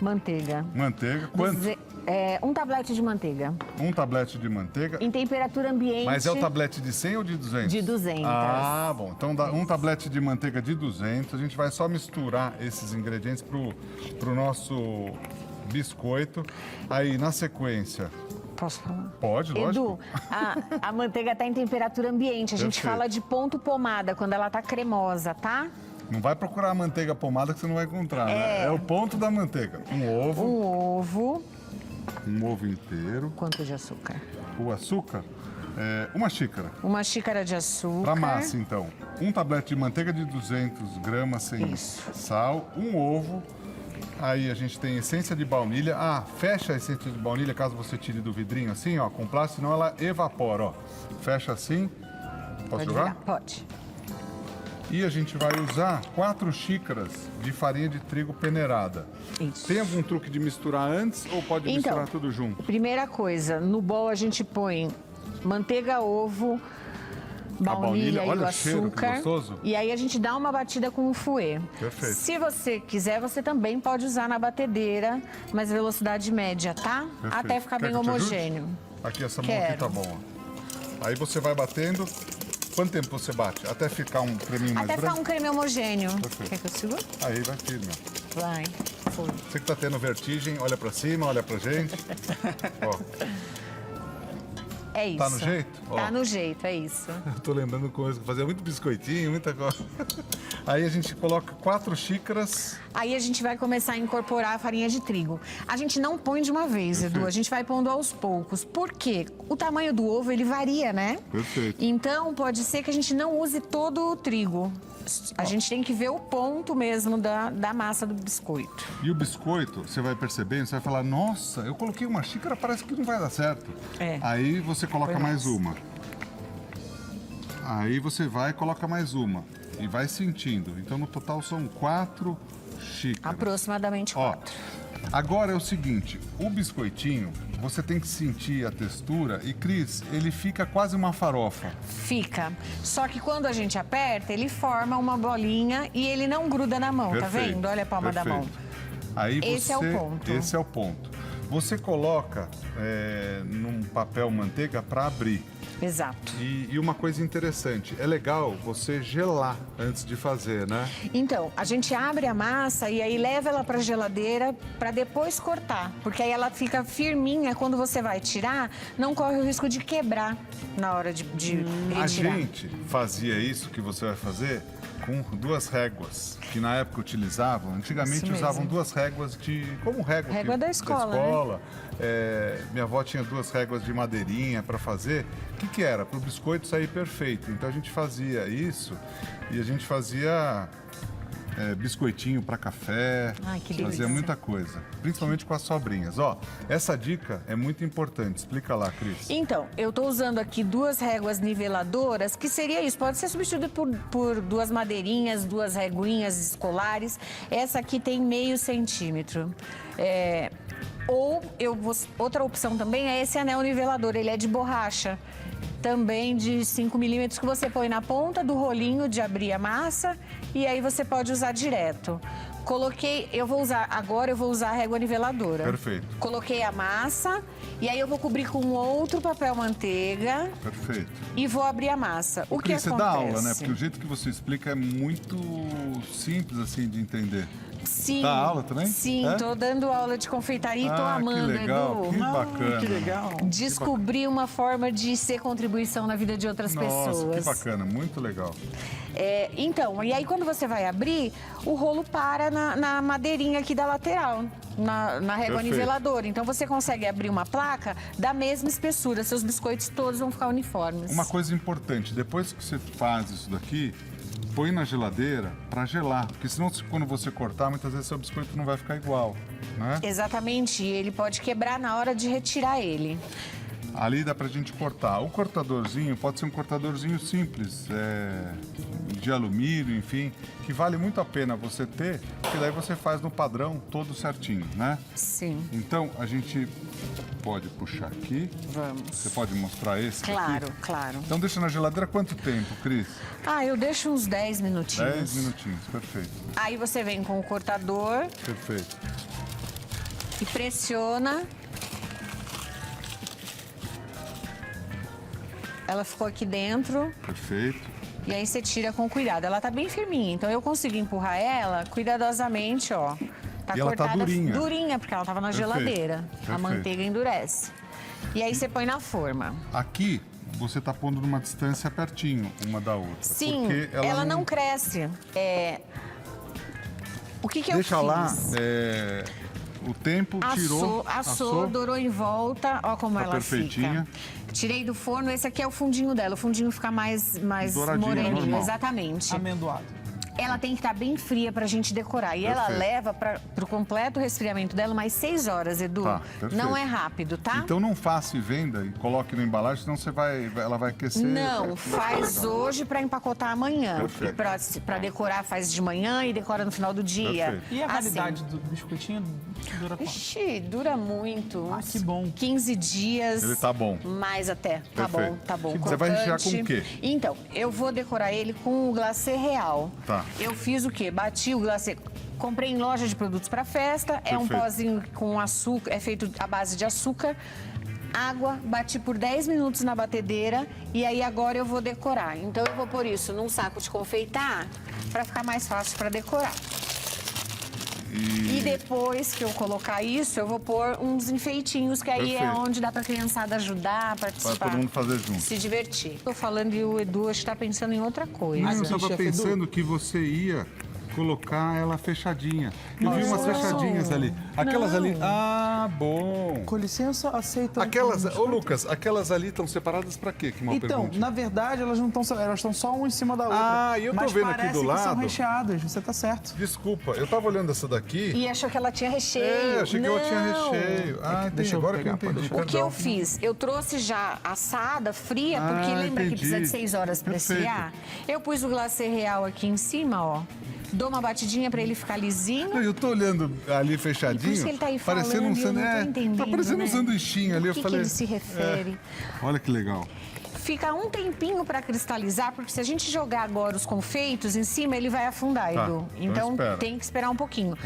Manteiga. Manteiga, quanto? Um tablete de manteiga. Um tablete de manteiga. Em temperatura ambiente. Mas é o tablete de 100 ou de 200? De 200. Ah, bom. Então, dá um tablete de manteiga de 200. A gente vai só misturar esses ingredientes pro nosso biscoito. Aí, na sequência... Posso falar? Pode, lógico. Edu, a manteiga está em temperatura ambiente. A gente Perfeito. fala de ponto pomada, quando ela está cremosa, tá? Não vai procurar a manteiga pomada que você não vai encontrar, né? É o ponto da manteiga. Um ovo. Um ovo. Inteiro. Quanto de açúcar? O açúcar, uma xícara. Uma xícara de açúcar. Para massa, então. Um tablete de manteiga de 200 gramas sem sal. Um ovo. Aí a gente tem essência de baunilha. Ah, fecha a essência de baunilha, caso você tire do vidrinho assim, ó, com plástico, senão ela evapora, ó. Fecha assim. Posso jogar? Virar? Pode. E a gente vai usar 4 xícaras de farinha de trigo peneirada. Isso. Tem algum truque de misturar antes ou pode misturar tudo junto? Primeira coisa, no bol a gente põe manteiga, ovo, baunilha e olha o o cheiro, que açúcar. gostoso. E aí a gente dá uma batida com o fouet. Perfeito. Se você quiser, você também pode usar na batedeira, mas velocidade média, tá? Perfeito. Até ficar Quer bem que eu te ajude? homogêneo. Aqui, essa mão aqui tá bom. Ó. Aí você vai batendo. Quanto tempo você bate? Até ficar um creminho mais Até branco? ficar um creme homogêneo. Perfeito. Quer que eu segure? Aí vai firme. Ó. Vai. Foi. Você que tá tendo vertigem, olha pra cima, olha pra gente. Ó, É isso. tá no jeito? Tá Ó. no jeito, é isso. Eu tô lembrando coisa, fazia muito biscoitinho, muita coisa. Aí a gente coloca 4 xícaras. Aí a gente vai começar a incorporar a farinha de trigo. A gente não põe de uma vez, Edu. A gente vai pondo aos poucos. Por quê? O tamanho do ovo, ele varia, né? Perfeito. Então, pode ser que a gente não use todo o trigo. A gente tem que ver o ponto mesmo da massa do biscoito. E o biscoito, você vai percebendo, você vai falar, nossa, eu coloquei uma xícara, parece que não vai dar certo. É. Aí você coloca Põe mais mais. uma. Aí você vai e coloca mais uma. E vai sentindo. Então, no total, são 4 xícaras. Aproximadamente Ó, 4. agora é o seguinte, o biscoitinho, você tem que sentir a textura e, Cris, ele fica quase uma farofa. Fica. Só que quando a gente aperta, ele forma uma bolinha e ele não gruda na mão, tá Perfeito, vendo? Olha a palma da mão. Aí Esse é o ponto. Esse é o ponto. Você coloca num papel manteiga para abrir. Exato. E uma coisa interessante, é legal você gelar antes de fazer, né? Então, a gente abre a massa e aí leva ela para a geladeira para depois cortar, porque aí ela fica firminha. Quando você vai tirar, não corre o risco de quebrar na hora de A retirar. gente fazia isso que você vai fazer com 2 réguas, que na época utilizavam. Antigamente Isso mesmo. usavam 2 réguas como régua. Régua da escola, Minha avó tinha 2 réguas de madeirinha para fazer. O que era? Para o biscoito sair perfeito. Então a gente fazia isso e a gente fazia biscoitinho para café, Ai, que fazia delícia. muita coisa, principalmente com as sobrinhas. Ó, essa dica é muito importante. Explica lá, Cris. Então, eu estou usando aqui 2 réguas niveladoras, que seria isso, pode ser substituído por 2 madeirinhas, 2 reguinhas escolares. Essa aqui tem meio centímetro. Outra opção também é esse anel nivelador, ele é de borracha. Também de 5 milímetros, que você põe na ponta do rolinho de abrir a massa e aí você pode usar direto. Eu vou usar a régua niveladora. Perfeito. Coloquei a massa e aí eu vou cobrir com outro papel manteiga Perfeito. e vou abrir a massa. O que Cris, você acontece? dá aula, né? Porque o jeito que você explica é muito simples, assim, de entender. Sim. Dá aula também? Sim, É? tô dando aula de confeitaria e tô amando, que legal, Edu. que bacana. Que legal. Descobri uma forma de ser contribuição na vida de outras Nossa, pessoas. que bacana, muito legal. Então, e aí quando você vai abrir, o rolo para na madeirinha aqui da lateral, na régua Perfeito. niveladora. Então você consegue abrir uma placa da mesma espessura, seus biscoitos todos vão ficar uniformes. Uma coisa importante, depois que você faz isso daqui, põe na geladeira para gelar, porque senão quando você cortar, muitas vezes seu biscoito não vai ficar igual, né? Exatamente, ele pode quebrar na hora de retirar ele. Ali dá pra gente cortar. O cortadorzinho pode ser um cortadorzinho simples, de alumínio, enfim, que vale muito a pena você ter, porque daí você faz no padrão todo certinho, né? Sim, Então, a gente pode puxar aqui. vamos. Você pode mostrar esse Claro, aqui? claro. Então deixa na geladeira quanto tempo, Cris? Eu deixo uns 10 minutinhos. 10 minutinhos, perfeito. Aí você vem com o cortador, Perfeito. e pressiona. Ela ficou aqui dentro. Perfeito. E aí você tira com cuidado. Ela tá bem firminha, então eu consigo empurrar ela cuidadosamente, ó. Tá E ela tá durinha. Durinha, porque ela tava na Perfeito, geladeira. A perfeito. manteiga endurece. E aí você põe na forma. Aqui, você tá pondo numa distância pertinho uma da outra. Sim, porque ela não cresce. O que eu Deixa fiz? lá, o tempo tirou, Assou, dourou em volta, ó como Tá ela perfeitinha. fica. Tirei do forno, esse aqui é o fundinho dela. O fundinho fica mais Douradinho, moreninho, normal. exatamente. Amendoado. Ela tem que estar bem fria pra gente decorar. E ela Perfeito. leva pro completo resfriamento dela mais 6 horas, Edu. Tá, perfeito. Não é rápido, tá? Então não faça e venda e coloque na embalagem, senão ela vai aquecer. Não, faz hoje pra empacotar amanhã. Perfeito. E pra decorar faz de manhã e decora no final do dia. Perfeito. E a Assim. validade do biscoitinho dura quanto? Ixi, dura muito. Ah, uns que bom. 15 dias. Ele tá bom. Mais até. Tá Perfeito. bom, tá bom. Que bom. Você vai rechear com o quê? Então, eu vou decorar ele com o glacê real. Tá. Eu fiz o quê? Bati o glacê. Comprei em loja de produtos para festa. É um Perfeito. pozinho com açúcar, é feito à base de açúcar. Água, bati por 10 minutos na batedeira e aí agora eu vou decorar. Então eu vou pôr isso num saco de confeitar para ficar mais fácil para decorar. E depois que eu colocar isso, eu vou pôr uns enfeitinhos, que aí é Perfeito. onde dá pra criançada ajudar, Para participar. todo mundo fazer junto. Se divertir. Tô falando e o Edu acho que tá pensando em outra coisa. Eu Aqui, estava chefe pensando que você ia colocar ela fechadinha. Eu vi umas fechadinhas ali. Aquelas ali. Ah, bom. Com licença, aceita. Aquelas. um Ô, biscoito? Lucas, aquelas ali estão separadas para quê? Que mal Então, pergunte. na verdade, elas não estão, elas estão só uma em cima da outra. Ah, e eu tô Mas vendo aqui parece do que lado. são recheadas, você tá certo. Desculpa, eu tava olhando essa daqui. E achou que ela tinha recheio. Achei que ela tinha Não. recheio. Ah, entendi. Deixa eu Agora que eu pegar, pode entendi. deixar. O que eu Perdão. fiz? Eu trouxe já assada, fria, porque lembra que entendi. precisa de 6 horas para Perfeito. esfriar? Eu pus o glacê real aqui em cima, ó. Dou uma batidinha para ele ficar lisinho. Não, eu tô olhando ali fechadinho. Por isso que ele tá aí parecendo falando e eu não tô tá entendendo, parecendo né? um sanduichinho ali. O Eu que falei. ele se refere? Olha que legal. Fica um tempinho para cristalizar, porque se a gente jogar agora os confeitos em cima, ele vai afundar, Tá, Edu. então Então espera. tem que esperar um pouquinho.